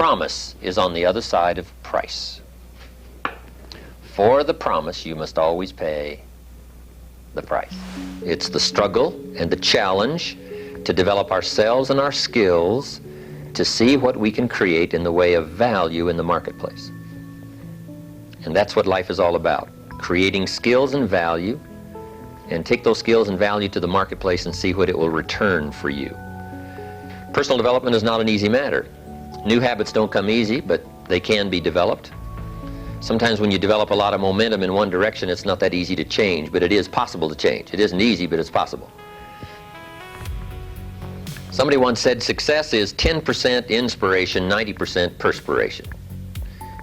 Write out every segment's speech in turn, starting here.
promise is on the other side of price. For the promise, you must always pay the price. It's the struggle and the challenge to develop ourselves and our skills to see what we can create in the way of value in the marketplace. And that's what life is all about, creating skills and value, and take those skills and value to the marketplace and see what it will return for you. Personal development is not an easy matter. New habits don't come easy, but they can be developed. Sometimes when you develop a lot of momentum in one direction, it's not that easy to change, but it is possible to change. It isn't easy, but it's possible. Somebody once said success is 10% inspiration, 90% perspiration.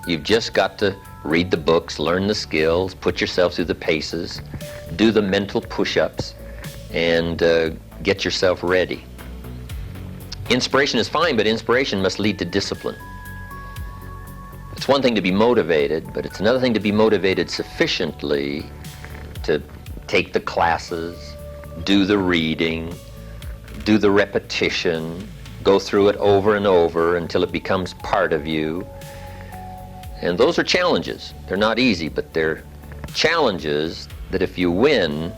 You've just got to read the books, learn the skills, put yourself through the paces, do the mental push-ups, and get yourself ready. Inspiration is fine, but inspiration must lead to discipline. It's one thing to be motivated, but it's another thing to be motivated sufficiently to take the classes, do the reading, do the repetition, go through it over and over until it becomes part of you. And those are challenges. They're not easy, but they're challenges that if you win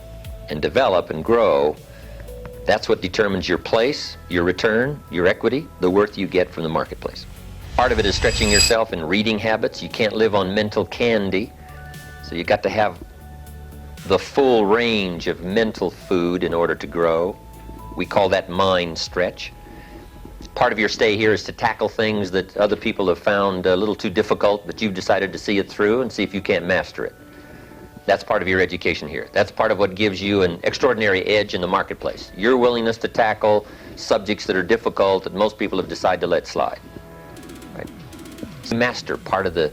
and develop and grow, that's what determines your place, your return, your equity, the worth you get from the marketplace. Part of it is stretching yourself in reading habits. You can't live on mental candy, so you got to have the full range of mental food in order to grow. We call that mind stretch. Part of your stay here is to tackle things that other people have found a little too difficult, but you've decided to see it through and see if you can't master it. That's part of your education here. That's part of what gives you an extraordinary edge in the marketplace. Your willingness to tackle subjects that are difficult that most people have decided to let slide. Right? Master part of the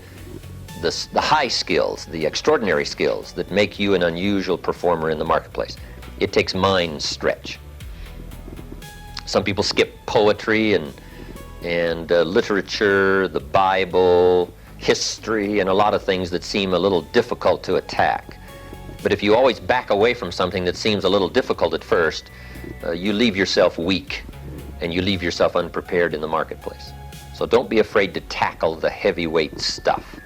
high skills, the extraordinary skills that make you an unusual performer in the marketplace. It takes mind stretch. Some people skip poetry and literature, the Bible, history, and a lot of things that seem a little difficult to attack. But if you always back away from something that seems a little difficult at first, you leave yourself weak and you leave yourself unprepared in the marketplace. So don't be afraid to tackle the heavyweight stuff.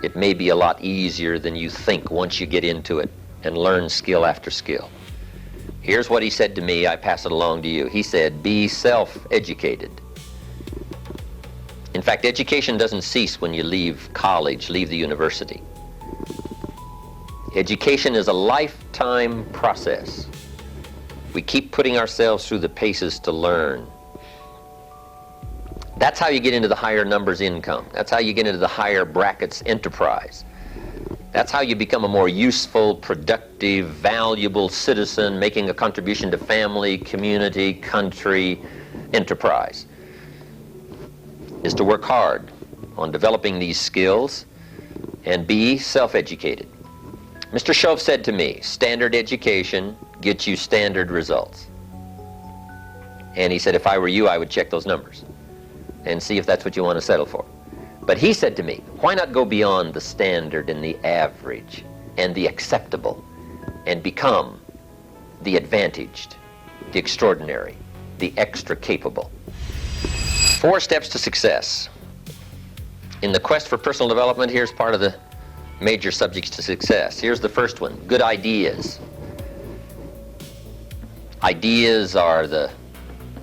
It may be a lot easier than you think once you get into it and learn skill after skill. Here's what he said to me, I pass it along to you. He said, be self-educated. In fact, education doesn't cease when you leave college, leave the university. Education is a lifetime process. We keep putting ourselves through the paces to learn. That's how you get into the higher numbers income. That's how you get into the higher brackets enterprise. That's how you become a more useful, productive, valuable citizen, making a contribution to family, community, country, enterprise. Is to work hard on developing these skills and be self-educated. Mr. Shove said to me, standard education gets you standard results. And he said, if I were you, I would check those numbers and see if that's what you want to settle for. But he said to me, why not go beyond the standard and the average and the acceptable and become the advantaged, the extraordinary, the extra capable? 4 steps to success. In the quest for personal development, here's part of the major subjects to success. Here's the first one, good ideas. Ideas are the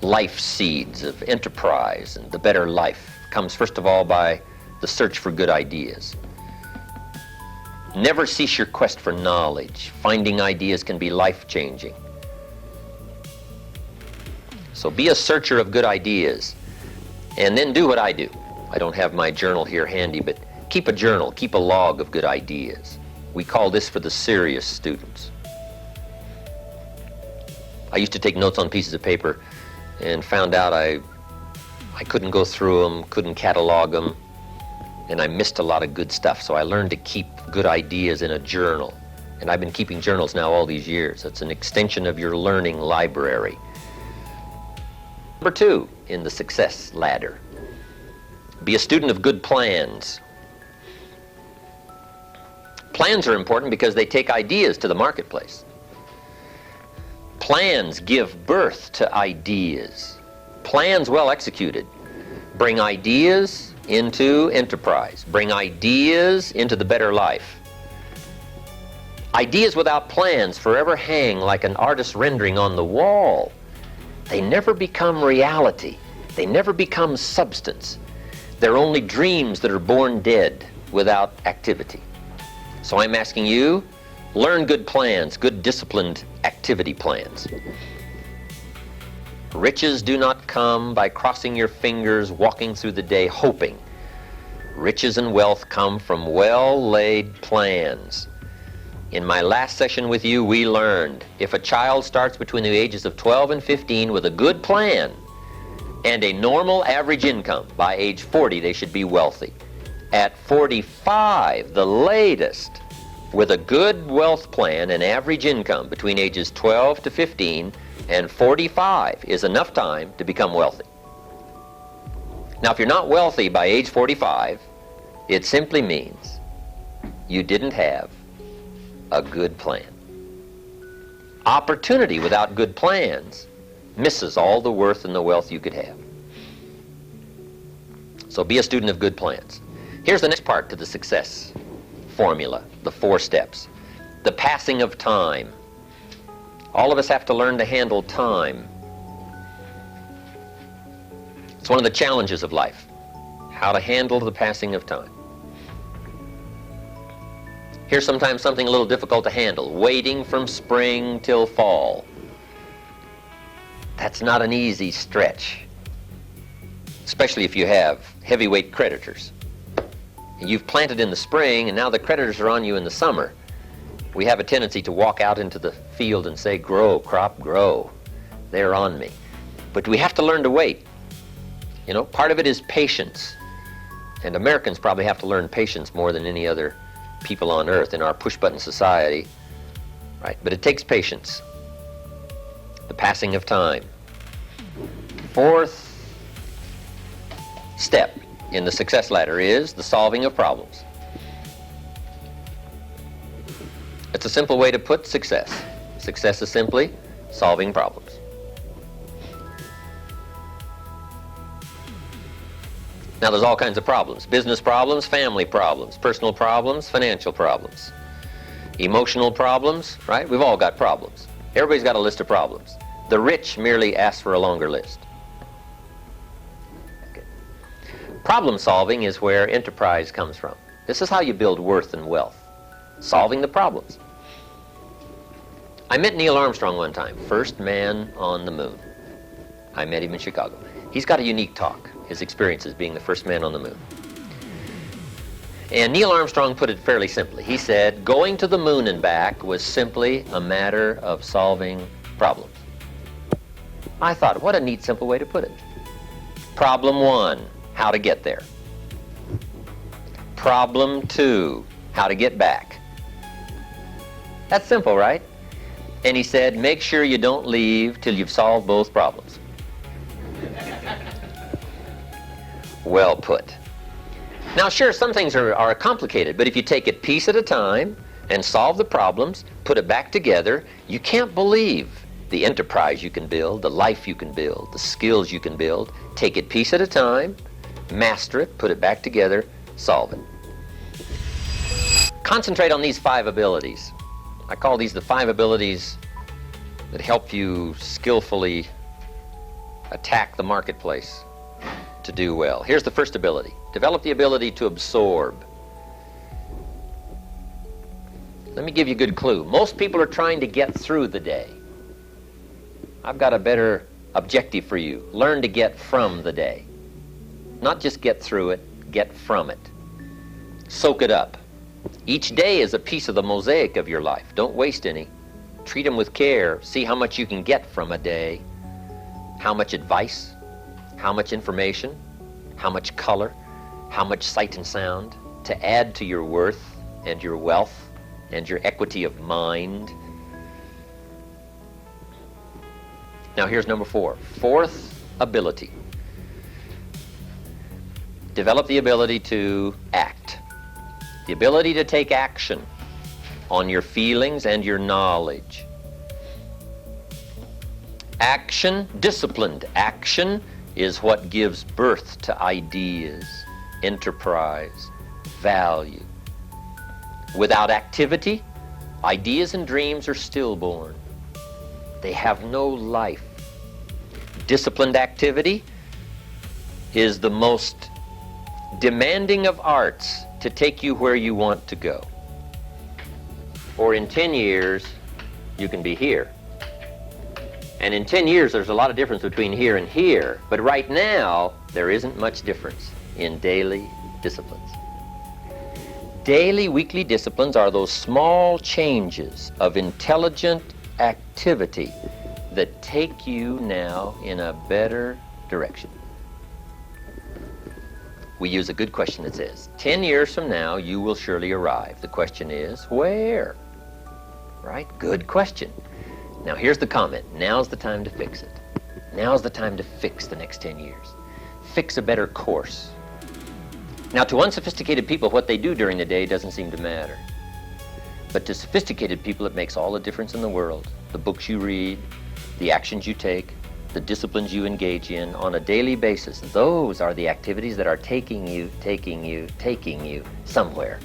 life seeds of enterprise, and the better life comes first of all by the search for good ideas. Never cease your quest for knowledge. Finding ideas can be life-changing. So be a searcher of good ideas. And then do what I do. I don't have my journal here handy, but keep a journal, keep a log of good ideas. We call this for the serious students. I used to take notes on pieces of paper and found out I couldn't go through them, couldn't catalog them, and I missed a lot of good stuff. So I learned to keep good ideas in a journal. And I've been keeping journals now all these years. It's an extension of your learning library. Number 2 in the success ladder, be a student of good plans. Plans are important because they take ideas to the marketplace. Plans give birth to ideas. Plans well executed Bring ideas into enterprise. Bring ideas into the better life. Ideas without plans forever hang like an artist's rendering on the wall. They never become reality. They never become substance. They're only dreams that are born dead without activity. So I'm asking you, learn good plans, good disciplined activity plans. Riches do not come by crossing your fingers, walking through the day hoping. Riches and wealth come from well-laid plans. In my last session with you, we learned if a child starts between the ages of 12 and 15 with a good plan and a normal average income, by age 40 they should be wealthy. At 45, the latest, with a good wealth plan and average income between ages 12 to 15 and 45 is enough time to become wealthy. Now, if you're not wealthy by age 45, it simply means you didn't have a good plan. Opportunity without good plans misses all the worth and the wealth you could have. So be a student of good plans. Here's the next part to the success formula, the 4 steps. The passing of time. All of us have to learn to handle time. It's one of the challenges of life, how to handle the passing of time. Here's sometimes something a little difficult to handle, waiting from spring till fall. That's not an easy stretch, especially if you have heavyweight creditors. You've planted in the spring, and now the creditors are on you in the summer. We have a tendency to walk out into the field and say, grow, crop, grow. They're on me. But we have to learn to wait. You know, part of it is patience. And Americans probably have to learn patience more than any other people on earth in our push-button society. Right? But it takes patience. The passing of time. 4th step in the success ladder is the solving of problems. It's a simple way to put success. Success is simply solving problems. Now, there's all kinds of problems. Business problems, family problems, personal problems, financial problems, emotional problems, right? We've all got problems. Everybody's got a list of problems. The rich merely ask for a longer list. Okay. Problem solving is where enterprise comes from. This is how you build worth and wealth. Solving the problems. I met Neil Armstrong one time, first man on the moon. I met him in Chicago. He's got a unique talk, his experiences being the first man on the moon. And Neil Armstrong put it fairly simply. He said, going to the moon and back was simply a matter of solving problems. I thought, what a neat, simple way to put it. Problem 1, how to get there. Problem 2, how to get back. That's simple, right? And he said, make sure you don't leave till you've solved both problems. Well put. Now, sure, some things are complicated, but if you take it piece at a time and solve the problems, put it back together, you can't believe the enterprise you can build, the life you can build, the skills you can build. Take it piece at a time, master it, put it back together, solve it. Concentrate on these 5 abilities. I call these the 5 abilities that help you skillfully attack the marketplace to do well. Here's the first ability. Develop the ability to absorb. Let me give you a good clue. Most people are trying to get through the day. I've got a better objective for you. Learn to get from the day. Not just get through it, get from it. Soak it up. Each day is a piece of the mosaic of your life. Don't waste any. Treat them with care. See how much you can get from a day. How much advice, how much information, how much color, how much sight and sound to add to your worth and your wealth and your equity of mind. Now here's number 4. 4th ability. Develop the ability to act. The ability to take action on your feelings and your knowledge. Action, disciplined action, is what gives birth to ideas, enterprise, value. Without activity, ideas and dreams are stillborn. They have no life. Disciplined activity is the most demanding of arts to take you where you want to go. Or in 10 years, you can be here. And in 10 years, there's a lot of difference between here and here. But right now, there isn't much difference in daily disciplines. Daily, weekly disciplines are those small changes of intelligent activity that take you now in a better direction. We use a good question that says, 10 years from now, you will surely arrive. The question is, where? Right? Good question. Now here's the comment. Now's the time to fix it. Now's the time to fix the next 10 years. Fix a better course. Now to unsophisticated people, what they do during the day doesn't seem to matter. But to sophisticated people, it makes all the difference in the world. The books you read, the actions you take, the disciplines you engage in on a daily basis. Those are the activities that are taking you somewhere.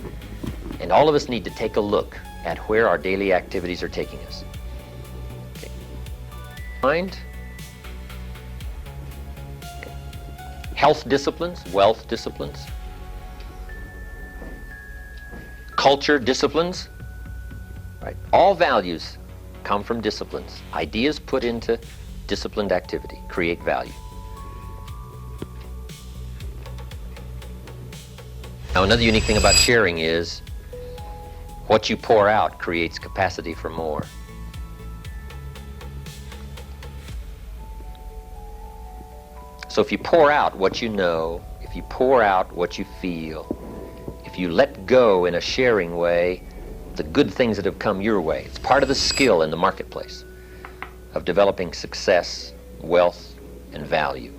And all of us need to take a look at where our daily activities are taking us. Okay. Mind, okay. Health disciplines, wealth disciplines, culture disciplines, right? All values come from disciplines. Ideas put into disciplined activity create value. Now another unique thing about sharing is what you pour out creates capacity for more. So if you pour out what you know, if you pour out what you feel, if you let go in a sharing way the good things that have come your way, it's part of the skill in the marketplace of developing success, wealth, and value.